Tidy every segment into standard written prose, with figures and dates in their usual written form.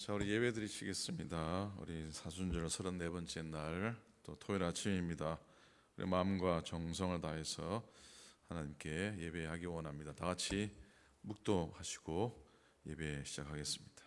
자, 우리 예배 드리시겠습니다. 우리 사순절 34번째 날, 또 토요일 아침입니다. 우리 마음과 정성을 다해서 하나님께 예배하기 원합니다. 다 같이 묵도하시고 예배 시작하겠습니다.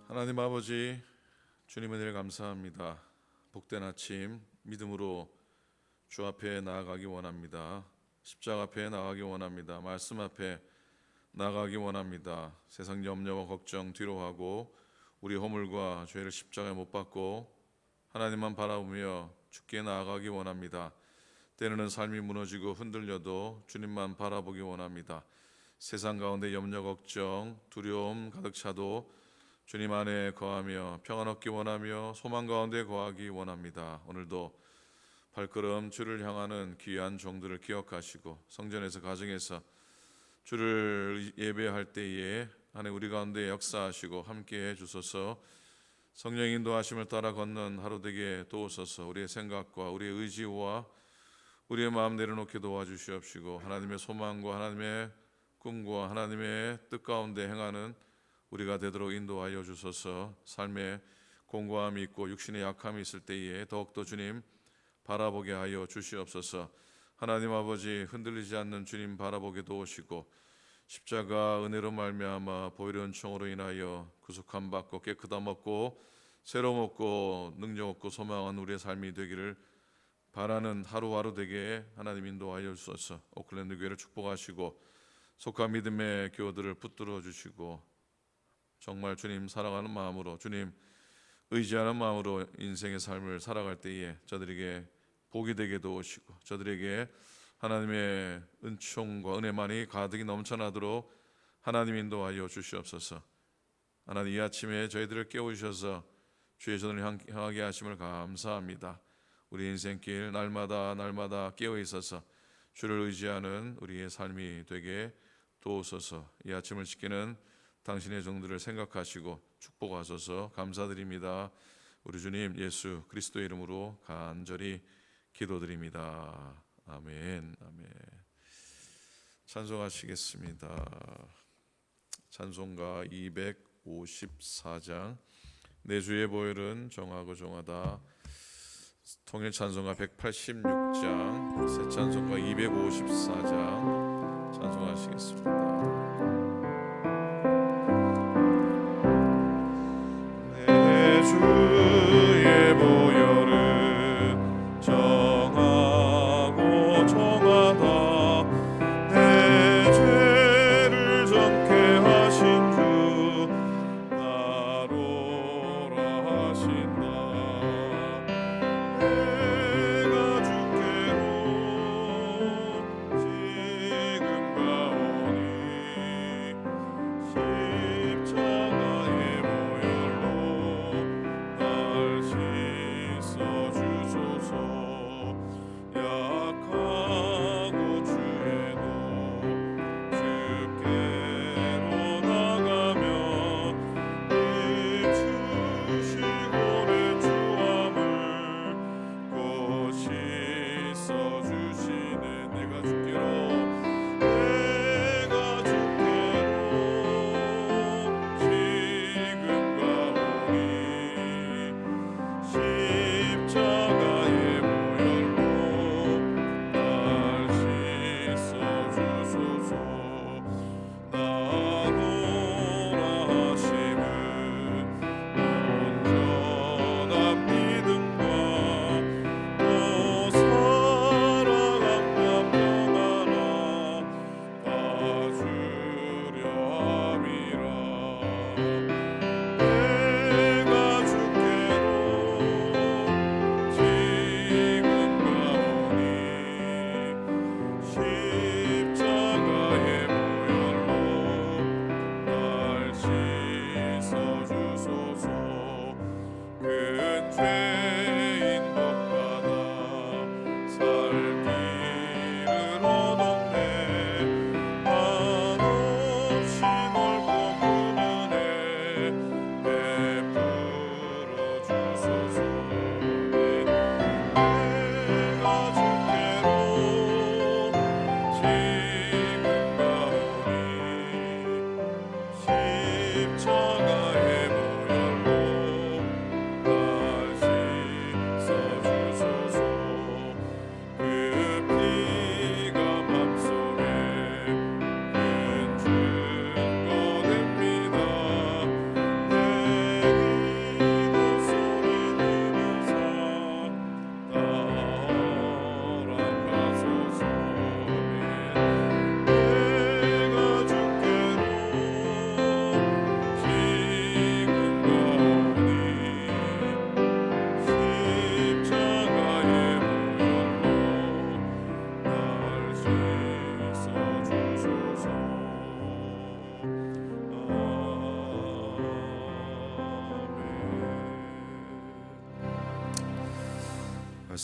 하나님 아버지, 주님의 은혜를 감사합니다. 복된 아침 믿음으로 주 앞에 나아가기 원합니다. 십자가 앞에 나아가기 원합니다. 말씀 앞에 나아가기 원합니다. 세상 염려와 걱정 뒤로 하고 우리 허물과 죄를 십자가에 못 박고 하나님만 바라보며 주께 나아가기 원합니다. 때로는 삶이 무너지고 흔들려도 주님만 바라보기 원합니다. 세상 가운데 염려, 걱정, 두려움 가득 차도 주님 안에 거하며 평안 얻기 원하며 소망 가운데 거하기 원합니다. 오늘도 발걸음 주를 향하는 귀한 종들을 기억하시고 성전에서 가정에서 주를 예배할 때에 하나님 우리 가운데 역사하시고 함께해 주소서. 성령 인도하심을 따라 걷는 하루 되게 도우소서. 우리의 생각과 우리의 의지와 우리의 마음 내려놓게 도와주시옵시고 하나님의 소망과 하나님의 꿈과 하나님의 뜻 가운데 행하는 우리가 되도록 인도하여 주소서. 삶에 공고함이 있고 육신의 약함이 있을 때에 더욱더 주님 바라보게 하여 주시옵소서. 하나님 아버지, 흔들리지 않는 주님 바라보게 도우시고 십자가 은혜로 말미암아 보혈의 은총으로 인하여 구속함 받고 깨끗함 얻고 새로움 얻고 능력 얻고 소망한 우리의 삶이 되기를 바라는 하루하루 되게 하나님 인도하여 주소서. 오클랜드 교회를 축복하시고 속한 믿음의 교우들을 붙들어 주시고 정말 주님 사랑하는 마음으로 주님 의지하는 마음으로 인생의 삶을 살아갈 때에 저들에게 복이 되게 도우시고 저들에게 하나님의 은총과 은혜만이 가득히 넘쳐나도록 하나님 인도하여 주시옵소서. 하나님 이 아침에 저희들을 깨우셔서 주의 전을 향하게 하심을 감사합니다. 우리 인생길 날마다 깨어 있어서 주를 의지하는 우리의 삶이 되게 도우소서. 이 아침을 지키는 당신의 종들을 생각하시고 축복하소서. 감사드립니다. 우리 주님 예수 그리스도의 이름으로 간절히 기도드립니다. 아멘. 아멘. 찬송하시겠습니다. 찬송가 254장 내 주의 보혈은 정하고 정하다. 통일 찬송가 186장 새 찬송가 254장 찬송하시겠습니다. 주의 보혈은 정하고 정하다. 내 죄를 정케 하신 주 나로라 하신다. 내가 주께로 지금 가오니 십자가의 보혈로 날 씻어 주소서. 약하고 주에도 주께로 나가며 입추시고 내 주함을 곧 씻어 주시네. 내가 주께로 지금 가오니 십자가의 보혈로 날 씻어 주소서. 나노라 하심은 온전한 믿음과 또 사랑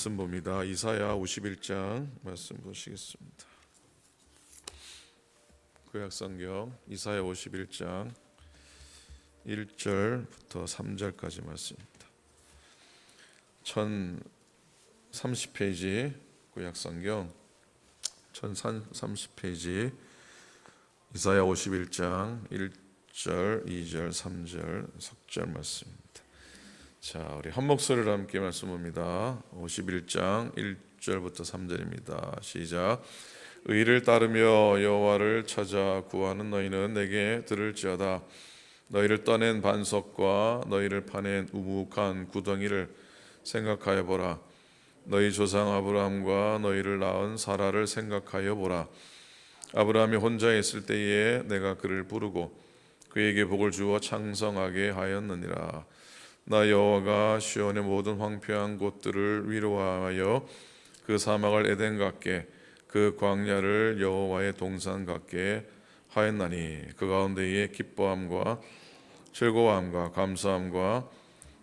말씀 봅니다. 이사야 51장 말씀 보시겠습니다. 구약성경 이사야 51장 1절부터 3절까지 말씀입니다. 1030페이지 구약성경 1030페이지 이사야 51장 1절, 2절, 3절, 석절 말씀입니다. 자, 우리 한 목소리로 함께 말씀합니다. 51장 1절부터 3절입니다. 시작. 의를 따르며 여호와를 찾아 구하는 너희는 내게 들을지어다. 너희를 떠낸 반석과 너희를 파낸 우묵한 구덩이를 생각하여 보라. 너희 조상 아브라함과 너희를 낳은 사라를 생각하여 보라. 아브라함이 혼자 있을 때에 내가 그를 부르고 그에게 복을 주어 창성하게 하였느니라. 나 여호와가 시온의 모든 황폐한 곳들을 위로하여 그 사막을 에덴 같게 그 광야를 여호와의 동산 같게 하였나니 그 가운데에 기뻐함과 즐거워함과 감사함과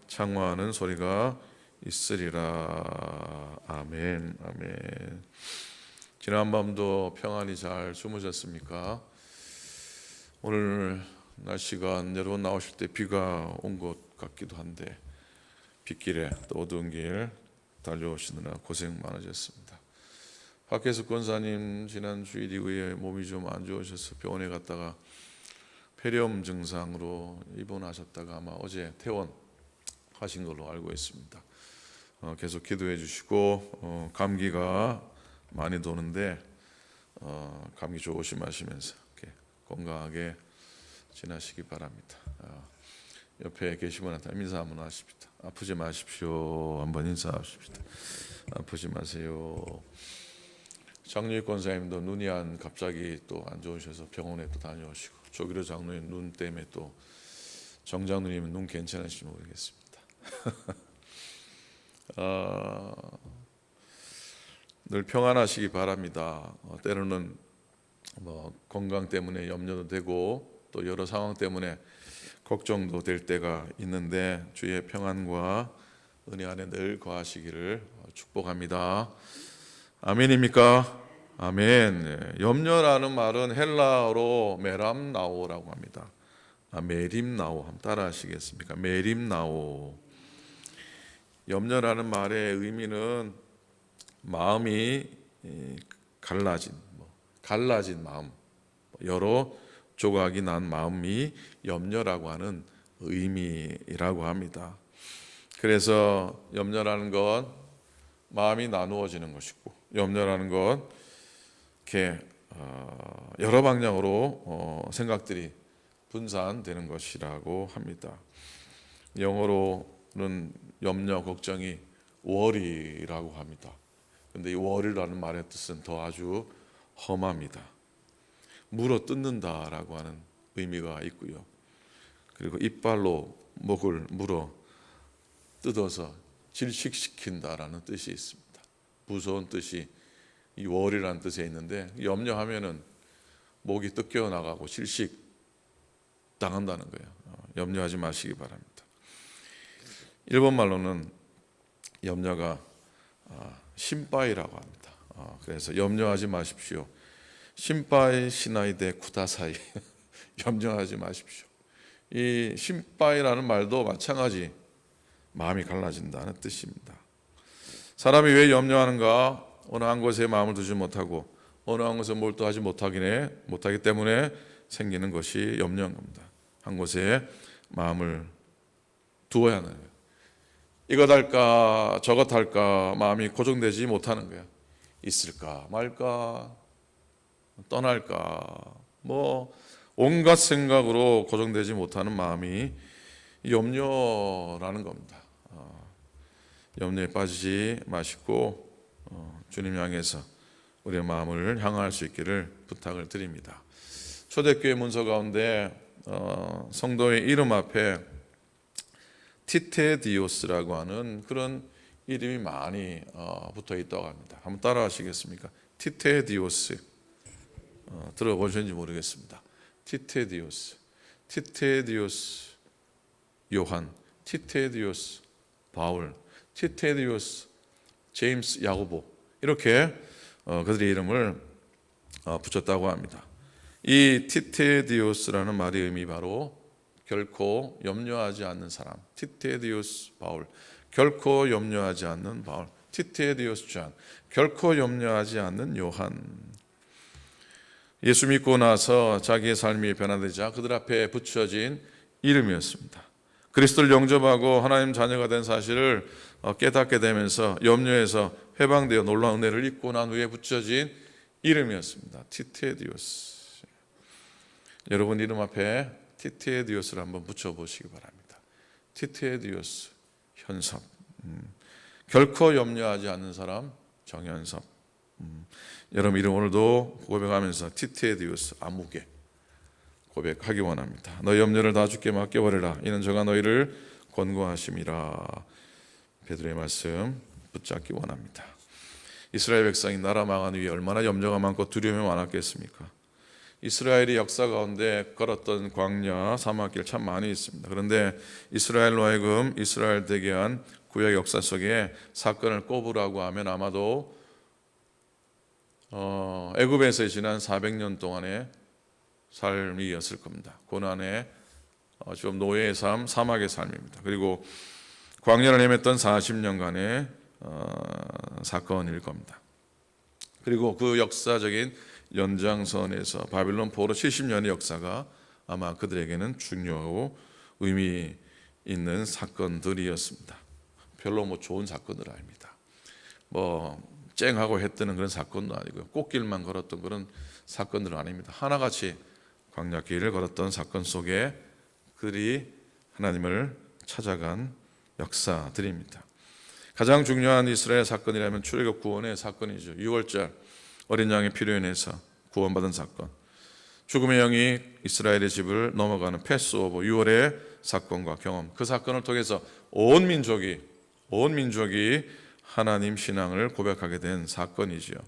창화하는 소리가 있으리라. 아멘. 아멘. 지난 밤도 평안히 잘 주무셨습니까? 오늘 날씨가 여러분 나오실 때 비가 온 것 같기도 한데 빗길에 또 어두운 길 달려오시느라 고생 많으셨습니다. 박혜숙 권사님 지난 주일 이후에 몸이 좀 안 좋으셔서 병원에 갔다가 폐렴 증상으로 입원하셨다가 아마 어제 퇴원하신 걸로 알고 있습니다. 계속 기도해 주시고 감기가 많이 도는데 감기 조심하시면서 이렇게 건강하게 지나시기 바랍니다. 옆에 계신 분한테 인사 한번 하십시다. 아프지 마십시오. 한번 인사하십시다. 아프지 마세요. 장유익 권사님도 눈이 갑자기 또 안 좋으셔서 병원에 또 다녀오시고 조기로 장로님 눈 때문에 또 정장로님은 눈 괜찮으실지 모르겠습니다. 늘 평안하시기 바랍니다. 때로는 건강 때문에 염려도 되고 또 여러 상황 때문에 걱정도 될 때가 있는데 주의 평안과 은혜 안에 늘 거하시기를 축복합니다. 아멘입니까? 아멘. 염려라는 말은 헬라어로 메람나오라고 합니다. 메림나오 한번 따라하시겠습니까? 메림나오. 염려라는 말의 의미는 마음이 갈라진 마음, 여러 조각이 난 마음이 염려라고 하는 의미라고 합니다. 그래서 염려라는 건 마음이 나누어지는 것이고 염려라는 건 이렇게 여러 방향으로 생각들이 분산되는 것이라고 합니다. 영어로는 염려, 걱정이 worry라고 합니다. 근데 이 worry라는 말의 뜻은 더 아주 험합니다. 물어 뜯는다라고 하는 의미가 있고요. 그리고 이빨로 목을 물어 뜯어서 질식시킨다라는 뜻이 있습니다. 무서운 뜻이 이 worry라는 뜻에 있는데 염려하면은 목이 뜯겨 나가고 질식 당한다는 거예요. 염려하지 마시기 바랍니다. 일본 말로는 염려가 심바이라고 합니다. 그래서 염려하지 마십시오. 심바이 시나이데 쿠다사이 염려하지 마십시오. 이 심바이라는 말도 마찬가지 마음이 갈라진다는 뜻입니다. 사람이 왜 염려하는가? 어느 한 곳에 마음을 두지 못하고 어느 한 곳에 몰두하지 못하기 때문에 생기는 것이 염려인 겁니다. 한 곳에 마음을 두어야 하는 거예요. 이것 할까 저것 할까 마음이 고정되지 못하는 거예요. 있을까 말까 떠날까 온갖 생각으로 고정되지 못하는 마음이 염려라는 겁니다. 염려에 빠지지 마시고 주님 향해서 우리의 마음을 향할 수 있기를 부탁을 드립니다. 초대교회 문서 가운데 성도의 이름 앞에 티테디오스라고 하는 그런 이름이 많이 붙어 있다고 합니다. 한번 따라 하시겠습니까? 티테디오스. 들어보셨는지 모르겠습니다. 티테디오스 요한, 티테디오스 바울, 티테디오스 제임스, 야고보 이렇게 그들의 이름을 붙였다고 합니다. 이 티테디오스라는 말의 의미 바로 결코 염려하지 않는 사람. 티테디오스 바울, 결코 염려하지 않는 바울. 티테디오스 존, 결코 염려하지 않는 요한. 예수 믿고 나서 자기의 삶이 변화되자 그들 앞에 붙여진 이름이었습니다. 그리스도를 영접하고 하나님 자녀가 된 사실을 깨닫게 되면서 염려에서 해방되어 놀라운 은혜를 입고 난 후에 붙여진 이름이었습니다. 티테디오스. 여러분 이름 앞에 티테디오스를 한번 붙여보시기 바랍니다. 티테디오스, 현섭. 결코 염려하지 않는 사람, 정현섭. 여러분 이름 오늘도 고백하면서 티테디오스, 아무개 고백하기 원합니다. 너희 염려를 다 주께 맡겨버리라. 이는 저가 너희를 권고하심이라. 베드로의 말씀 붙잡기 원합니다. 이스라엘 백성이 나라 망한 후에 얼마나 염려가 많고 두려움이 많았겠습니까? 이스라엘이 역사 가운데 걸었던 광야 사막길 참 많이 있습니다. 그런데 이스라엘로 하여금 이스라엘 대개한 구약 역사 속에 사건을 꼽으라고 하면 아마도 애굽에서 지난 400년 동안의 삶이었을 겁니다. 고난의 좀 노예의 삶, 사막의 삶입니다. 그리고 광야를 헤맸던 40년간의 사건일 겁니다. 그리고 그 역사적인 연장선에서 바빌론 포로 70년의 역사가 아마 그들에게는 중요하고 의미 있는 사건들이었습니다. 별로 좋은 사건들 아닙니다. 쨍하고 해 뜨는 그런 사건도 아니고요. 꽃길만 걸었던 그런 사건들은 아닙니다. 하나같이 광야길을 걸었던 사건 속에 그들이 하나님을 찾아간 역사들입니다. 가장 중요한 이스라엘 사건이라면 출애굽 구원의 사건이죠. 6월절 어린 양의 피로 인해서 구원받은 사건, 죽음의 영이 이스라엘의 집을 넘어가는 패스오버 6월의 사건과 경험, 그 사건을 통해서 온 민족이 하나님 신앙을 고백하게 된 사건이지요.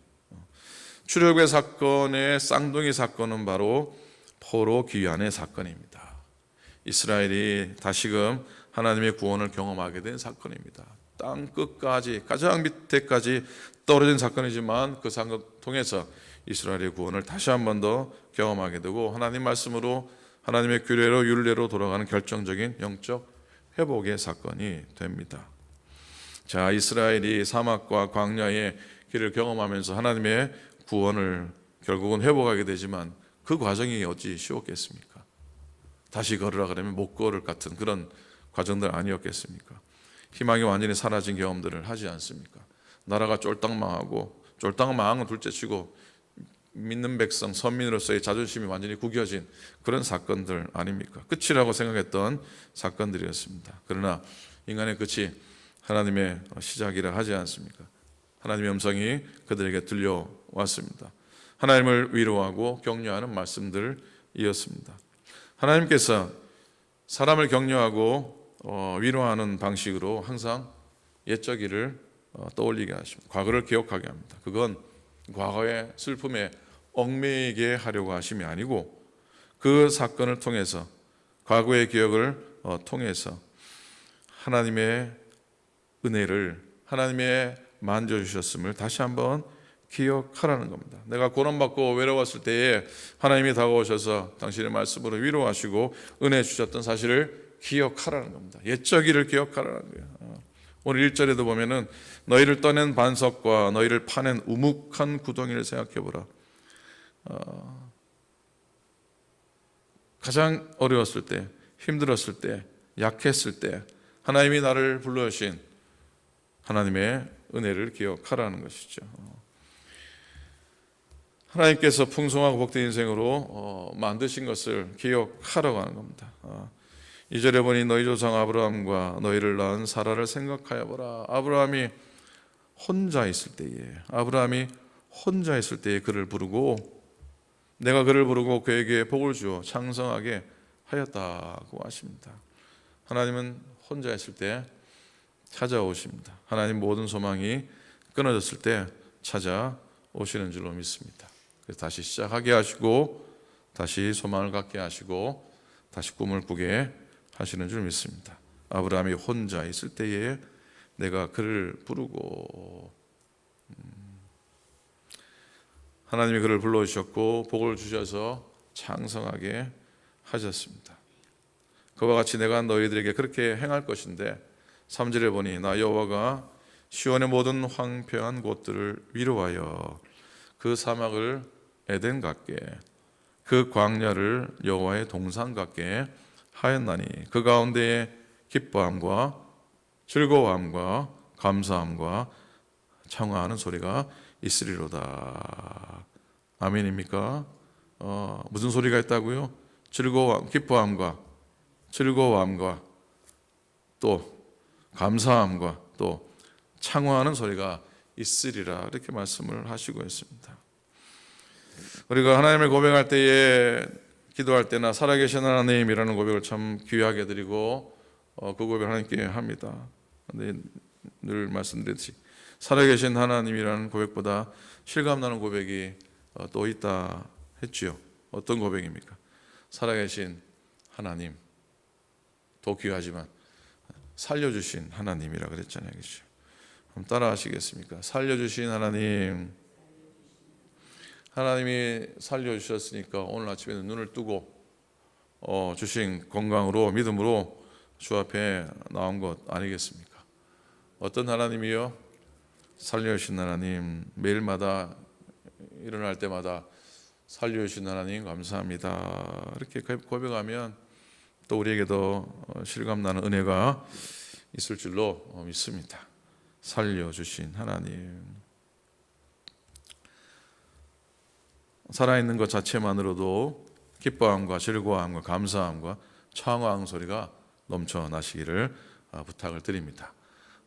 출애굽의 사건의 쌍둥이 사건은 바로 포로 귀환의 사건입니다. 이스라엘이 다시금 하나님의 구원을 경험하게 된 사건입니다. 땅 끝까지 가장 밑에까지 떨어진 사건이지만 그 사건을 통해서 이스라엘의 구원을 다시 한 번 더 경험하게 되고 하나님 말씀으로 하나님의 규례로 율례로 돌아가는 결정적인 영적 회복의 사건이 됩니다. 자, 이스라엘이 사막과 광야의 길을 경험하면서 하나님의 구원을 결국은 회복하게 되지만 그 과정이 어찌 쉬웠겠습니까? 다시 걸으라 그러면 못 걸을 같은 그런 과정들 아니었겠습니까? 희망이 완전히 사라진 경험들을 하지 않습니까? 나라가 쫄딱 망하고 쫄딱 망한 건 둘째치고 믿는 백성 선민으로서의 자존심이 완전히 구겨진 그런 사건들 아닙니까? 끝이라고 생각했던 사건들이었습니다. 그러나 인간의 끝이 하나님의 시작이라 하지 않습니까? 하나님의 음성이 그들에게 들려왔습니다. 하나님을 위로하고 격려하는 말씀들이었습니다. 하나님께서 사람을 격려하고 위로하는 방식으로 항상 옛적일을 떠올리게 하십니다. 과거를 기억하게 합니다. 그건 과거의 슬픔에 얽매이게 하려고 하심이 아니고 그 사건을 통해서 과거의 기억을 통해서 하나님의 은혜를 하나님의 만져주셨음을 다시 한번 기억하라는 겁니다. 내가 고난받고 외로웠을 때에 하나님이 다가오셔서 당신의 말씀으로 위로하시고 은혜 주셨던 사실을 기억하라는 겁니다. 옛적일을 기억하라는 거예요. 오늘 1절에도 보면은 너희를 떠낸 반석과 너희를 파낸 우묵한 구덩이를 생각해보라. 가장 어려웠을 때, 힘들었을 때, 약했을 때 하나님이 나를 불러주신 하나님의 은혜를 기억하라는 것이죠. 하나님께서 풍성하고 복된 인생으로 만드신 것을 기억하라고 하는 겁니다. 2절에 보니 너희 조상 아브라함과 너희를 낳은 사라를 생각하여 보라. 아브라함이 혼자 있을 때에 그를 부르고 내가 그를 부르고 그에게 복을 주어 창성하게 하였다고 하십니다. 하나님은 혼자 있을 때 찾아오십니다. 하나님 모든 소망이 끊어졌을 때 찾아오시는 줄로 믿습니다. 그래서 다시 시작하게 하시고 다시 소망을 갖게 하시고 다시 꿈을 꾸게 하시는 줄 믿습니다. 아브라함이 혼자 있을 때에 내가 그를 부르고 하나님이 그를 불러주셨고 복을 주셔서 창성하게 하셨습니다. 그와 같이 내가 너희들에게 그렇게 행할 것인데 3절에 보니 나 여호와가 시온의 모든 황폐한 곳들을 위로하여 그 사막을 에덴 같게 그 광야를 여호와의 동산 같게 하였나니 그 가운데에 기뻐함과 즐거워함과 감사함과 청하는 소리가 있으리로다. 아멘입니까? 무슨 소리가 있다고요? 기뻐함과 즐거워함과 또 감사함과 또 창화하는 소리가 있으리라 이렇게 말씀을 하시고 있습니다. 우리가 하나님을 고백할 때에 기도할 때나 살아계신 하나님이라는 고백을 참 귀하게 드리고 그 고백을 하나님께 합니다. 근데 늘 말씀드렸듯이 살아계신 하나님이라는 고백보다 실감나는 고백이 또 있다 했지요. 어떤 고백입니까? 살아계신 하나님, 더 귀하지만 살려주신 하나님이라 그랬잖아요. 그렇죠? 그럼 따라 하시겠습니까? 살려주신 하나님, 하나님이 살려주셨으니까 오늘 아침에는 눈을 뜨고 주신 건강으로 믿음으로 주 앞에 나온 것 아니겠습니까? 어떤 하나님이요? 살려주신 하나님, 매일마다 일어날 때마다 살려주신 하나님 감사합니다. 이렇게 고백하면 또 우리에게도 실감나는 은혜가 있을 줄로 믿습니다. 살려주신 하나님, 살아있는 것 자체만으로도 기뻐함과 즐거워함과 감사함과 청아한 소리가 넘쳐나시기를 부탁을 드립니다.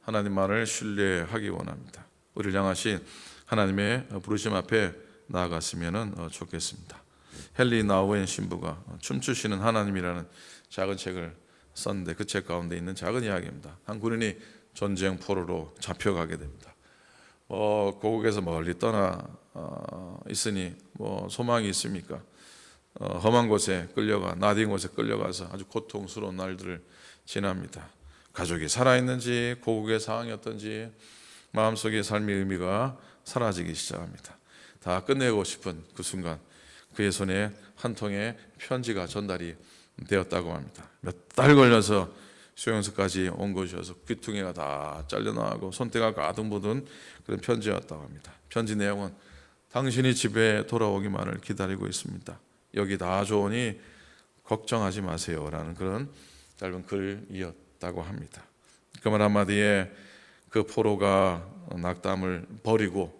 하나님 말을 신뢰하기 원합니다. 우리를 향하신 하나님의 부르심 앞에 나아갔으면 좋겠습니다. 헨리 나우엔 신부가 춤추시는 하나님이라는 작은 책을 썼는데 그 책 가운데 있는 작은 이야기입니다. 한 군인이 전쟁 포로로 잡혀가게 됩니다. 고국에서 멀리 떠나 있으니 소망이 있습니까? 험한 곳에 끌려가 나딘 곳에 끌려가서 아주 고통스러운 날들을 지납니다. 가족이 살아있는지 고국의 상황이 어떤지 마음속의 삶의 의미가 사라지기 시작합니다. 다 끝내고 싶은 그 순간 그의 손에 한 통의 편지가 전달이 되었다고 합니다. 몇 달 걸려서 수용소까지 온 것이어서 귀퉁이가 다 잘려나가고 손때가 가득 묻은 그런 편지였다고 합니다. 편지 내용은 당신이 집에 돌아오기만을 기다리고 있습니다. 여기 다 좋으니 걱정하지 마세요 라는 그런 짧은 글이었다고 합니다. 그 말 한마디에 그 포로가 낙담을 버리고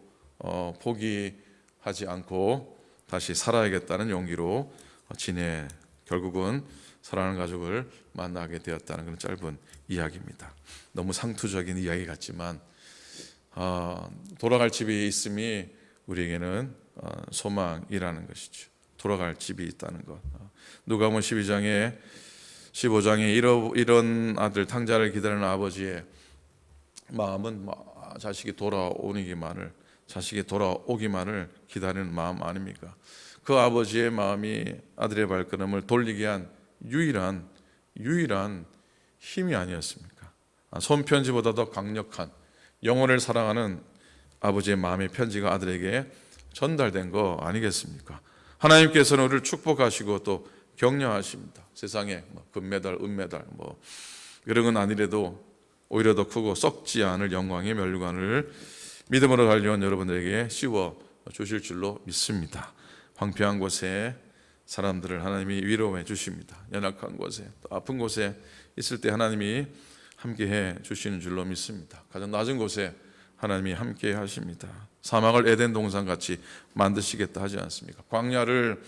포기하지 않고 다시 살아야겠다는 용기로 지내 결국은 사랑하는 가족을 만나게 되었다는 그런 짧은 이야기입니다. 너무 상투적인 이야기 같지만 돌아갈 집이 있음이 우리에게는 소망이라는 것이죠. 돌아갈 집이 있다는 것. 누가복음 15장에 이런 아들 탕자를 기다리는 아버지의 마음은 자식이 돌아오기만을 기다리는 마음 아닙니까? 그 아버지의 마음이 아들의 발걸음을 돌리게 한 유일한 힘이 아니었습니까? 손편지보다 더 강력한 영혼을 사랑하는 아버지의 마음의 편지가 아들에게 전달된 거 아니겠습니까? 하나님께서는 우리를 축복하시고 또 격려하십니다. 세상에 금메달, 은메달 이런 건 아니래도 오히려 더 크고 썩지 않을 영광의 멸관을 믿음으로 달려온 여러분들에게 씌워 주실 줄로 믿습니다. 황폐한 곳에 사람들을 하나님이 위로해 주십니다. 연약한 곳에 또 아픈 곳에 있을 때 하나님이 함께해 주시는 줄로 믿습니다. 가장 낮은 곳에 하나님이 함께 하십니다. 사막을 에덴 동산같이 만드시겠다 하지 않습니까? 광야를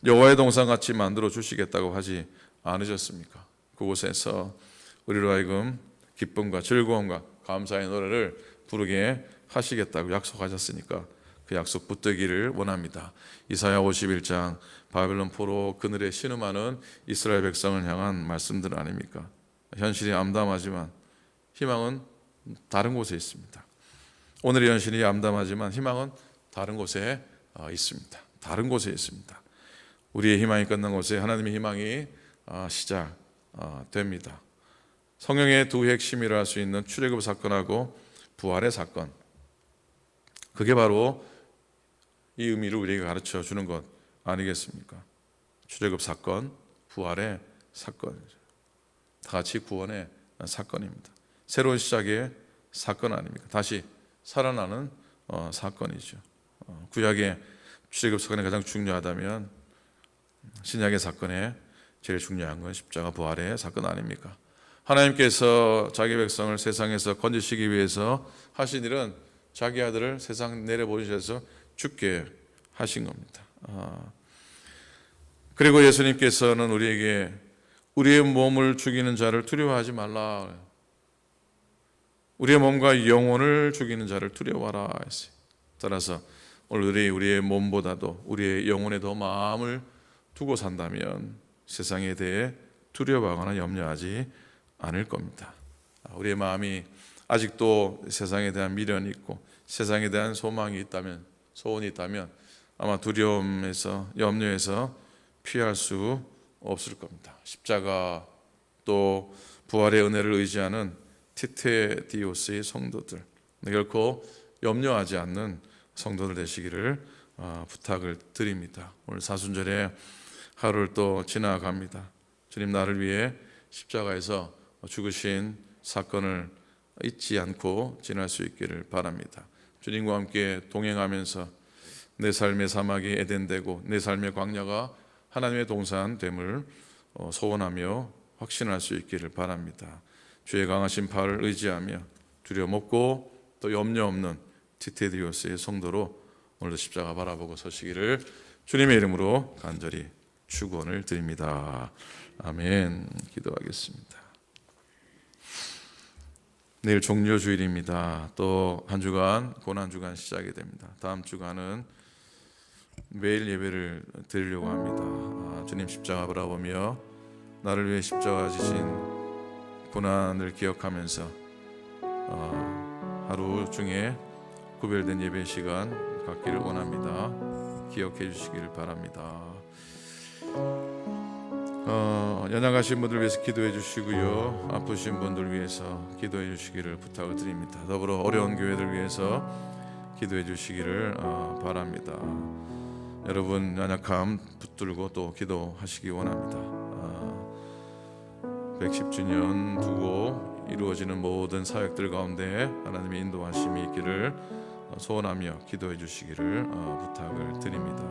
여호와의 동산같이 만들어 주시겠다고 하지 않으셨습니까? 그곳에서 우리로 하여금 기쁨과 즐거움과 감사의 노래를 부르게 하시겠다고 약속하셨으니까 그 약속 붙들기를 원합니다. 이사야 51장 바벨론 포로 그늘에 신음하는 이스라엘 백성을 향한 말씀들 아닙니까? 현실이 암담하지만 희망은 다른 곳에 있습니다. 오늘의 현실이 암담하지만 희망은 다른 곳에 있습니다. 다른 곳에 있습니다. 우리의 희망이 끝난 곳에 하나님의 희망이 시작됩니다. 성령의 두 핵심이라 할 수 있는 출애굽 사건하고 부활의 사건, 그게 바로 이 의미를 우리에게 가르쳐 주는 것 아니겠습니까? 출애굽 사건, 부활의 사건이죠. 다 같이 구원의 사건입니다. 새로운 시작의 사건 아닙니까? 다시 살아나는 사건이죠. 구약의 출애굽 사건이 가장 중요하다면 신약의 사건에 제일 중요한 건 십자가 부활의 사건 아닙니까? 하나님께서 자기 백성을 세상에서 건지시기 위해서 하신 일은 자기 아들을 세상 내려보내셔서 죽게 하신 겁니다. 그리고 예수님께서는 우리에게 우리의 몸을 죽이는 자를 두려워하지 말라, 우리의 몸과 영혼을 죽이는 자를 두려워하라 했어요. 따라서 오늘 우리의 몸보다도 우리의 영혼에 더 마음을 두고 산다면 세상에 대해 두려워하거나 염려하지 않을 겁니다. 우리의 마음이 아직도 세상에 대한 미련이 있고 세상에 대한 소망이 있다면, 소원이 있다면 아마 두려움에서, 염려에서 피할 수 없을 겁니다. 십자가 또 부활의 은혜를 의지하는 티테디오스의 성도들, 결코 염려하지 않는 성도들 되시기를 부탁을 드립니다. 오늘 사순절에 하루를 또 지나갑니다. 주님, 나를 위해 십자가에서 죽으신 사건을 잊지 않고 지날 수 있기를 바랍니다. 주님과 함께 동행하면서 내 삶의 사막이 에덴되고 내 삶의 광야가 하나님의 동산됨을 소원하며 확신할 수 있기를 바랍니다. 주의 강하신 팔을 의지하며 두려움 없고 또 염려 없는 티테디오스의 성도로 오늘도 십자가 바라보고 서시기를 주님의 이름으로 간절히 축원을 드립니다. 아멘. 기도하겠습니다. 내일 종료주일입니다. 또 한 주간 고난주간 시작이 됩니다. 다음 주간은 매일 예배를 드리려고 합니다. 주님 십자가 바라보며 나를 위해 십자가 지신 고난을 기억하면서 하루 중에 구별된 예배 시간 갖기를 원합니다. 기억해 주시기를 바랍니다. 연약하신 분들 위해서 기도해 주시고요, 아프신 분들 위해서 기도해 주시기를 부탁을 드립니다. 더불어 어려운 교회들 위해서 기도해 주시기를 바랍니다. 여러분 연약함 붙들고 또 기도하시기 원합니다. 110주년 두고 이루어지는 모든 사역들 가운데 하나님의 인도하심이 있기를 소원하며 기도해 주시기를 부탁을 드립니다.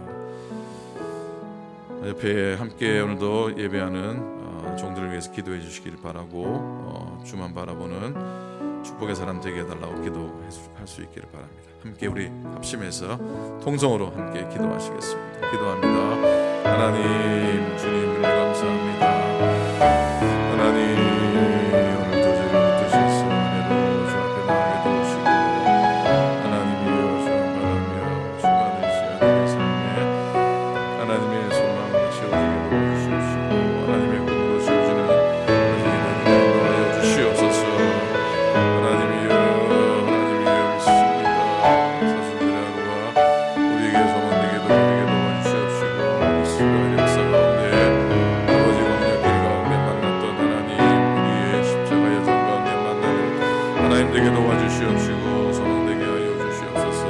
옆에 함께 오늘도 예배하는 종들을 위해서 기도해 주시기를 바라고 주만 바라보는 축복의 사람 되게 해달라고 기도할 수 있기를 바랍니다. 함께 우리 합심해서 통성으로 함께 기도하시겠습니다. 기도합니다. 하나님, 주님을 감사합니다. 하나님, 오늘도 저희를 붙드셔서 은혜로 주 앞에 나가게 도우시고 하나님이여 주만 바라며 주가 되시어 우리의 삶에 하나님의 소망을 채워주게 도와주시옵시고 하나님의 꿈으로 채워주는 나중에 되는 인도하여 주시옵소서. 하나님이여 믿습니다. 사순절의 하루가 우리에게 소망되게 도와주시옵시고 이스라엘 역사 가운데 아버지 왕녀길 가운데 만났던 하나님, 우리의 십자가 여정 가운데 만나는 하나님 되게 도와주시옵시고 소망되게 하여 주시옵소서.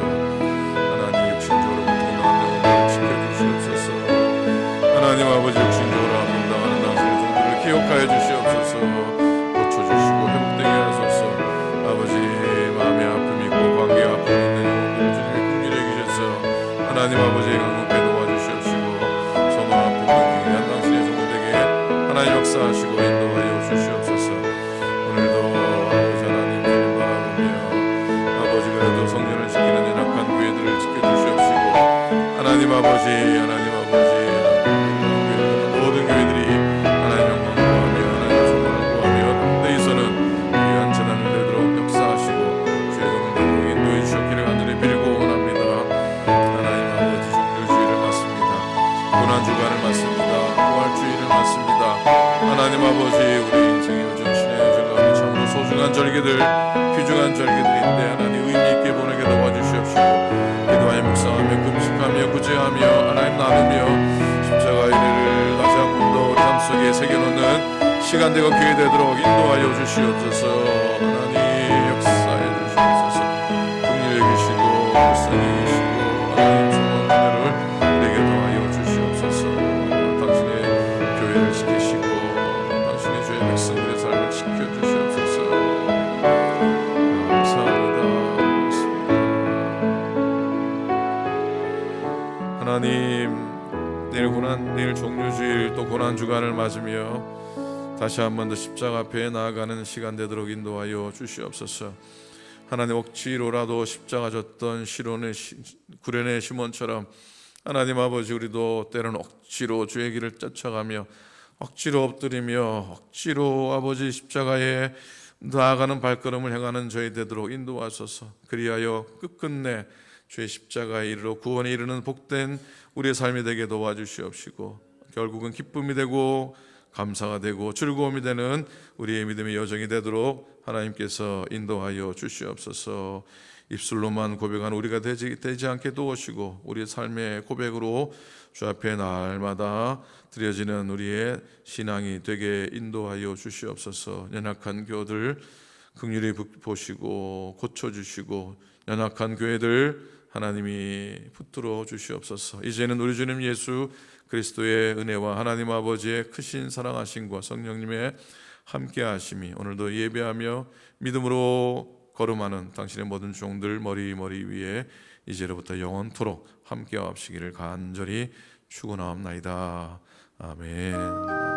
하나님 육신적으로 고통당하는 영혼들을 지켜주시옵소서. 하나님 아버지 육신적으로 아픔당하는 당신의 종들을 기억하여 주시옵소서. 고쳐주시고 회복되게 하소서. 아버지 마음의 아픔이 있고 관계의 아픔이 있는 영혼들을 주님의 긍휼히 여기셔서 하나님 아버지 강건케 도와주시옵시고 소망 아픔을 긍휼한 당신의 종들에게 하나님 역사하시고 인도하여 주시옵소서. 오늘도 아버지 하나님 주님 바라보며 아버지 그래도 성령을 지키는 연약한 교회들을 지켜주시옵시고 하나님 아버지 모든 교회들이 하나님 영광 구하며 하나님 소망을 구하며 당대에서는 귀한 재단을 되도록 역사하시고 주의 종들로 인도해 주셨기를 간절히 빌고 원합니다. 하나님 아버지 종료주의를 맞습니다. 고난주간을 맞습니다. 부활주의를 맞습니다. 하나님 아버지 우리 인생의 요즘 신의 요즘 가운데 참으로 소중한 절기들, 귀중한 절기들인데 하나님 의미있게 보내게 도와주시옵시고 기도하여 묵상하며 금식하며 구제하며 하나님 나누며 십자가의 일을 다시 한 번 더 우리 삶 속에 새겨놓는 시간 되고 기회 되도록 인도하여 주시옵소서. 하나님 역사해 주시옵소서. 긍휼히 여기시고 불쌍히 여기시고 하나님 소망 하나님, 내일 종료주일 또 고난 주간을 맞으며 다시 한 번 더 십자가 앞에 나아가는 시간 되도록 인도하여 주시옵소서. 하나님, 억지로라도 십자가 졌던 구련의 시몬처럼 하나님 아버지, 우리도 때로는 억지로 주의 길을 쫓아가며 억지로 엎드리며 억지로 아버지 십자가에 나아가는 발걸음을 행하는 저희 되도록 인도하소서. 그리하여 끝끝내 주의 십자가에 이르러 구원에 이르는 복된 우리의 삶이 되게 도와주시옵시고, 결국은 기쁨이 되고 감사가 되고 즐거움이 되는 우리의 믿음의 여정이 되도록 하나님께서 인도하여 주시옵소서. 입술로만 고백하는 우리가 되지 않게 도우시고, 우리의 삶의 고백으로 주 앞에 날마다 드려지는 우리의 신앙이 되게 인도하여 주시옵소서. 연약한 교들 긍휼히 보시고 고쳐주시고, 연약한 교회들 하나님이 붙들어 주시옵소서. 이제는 우리 주님 예수 그리스도의 은혜와 하나님 아버지의 크신 사랑하심과 성령님의 함께하심이 오늘도 예배하며 믿음으로 걸음하는 당신의 모든 종들 머리 위에 이제로부터 영원토록 함께하시기를 간절히 축원하옵나이다. 아멘.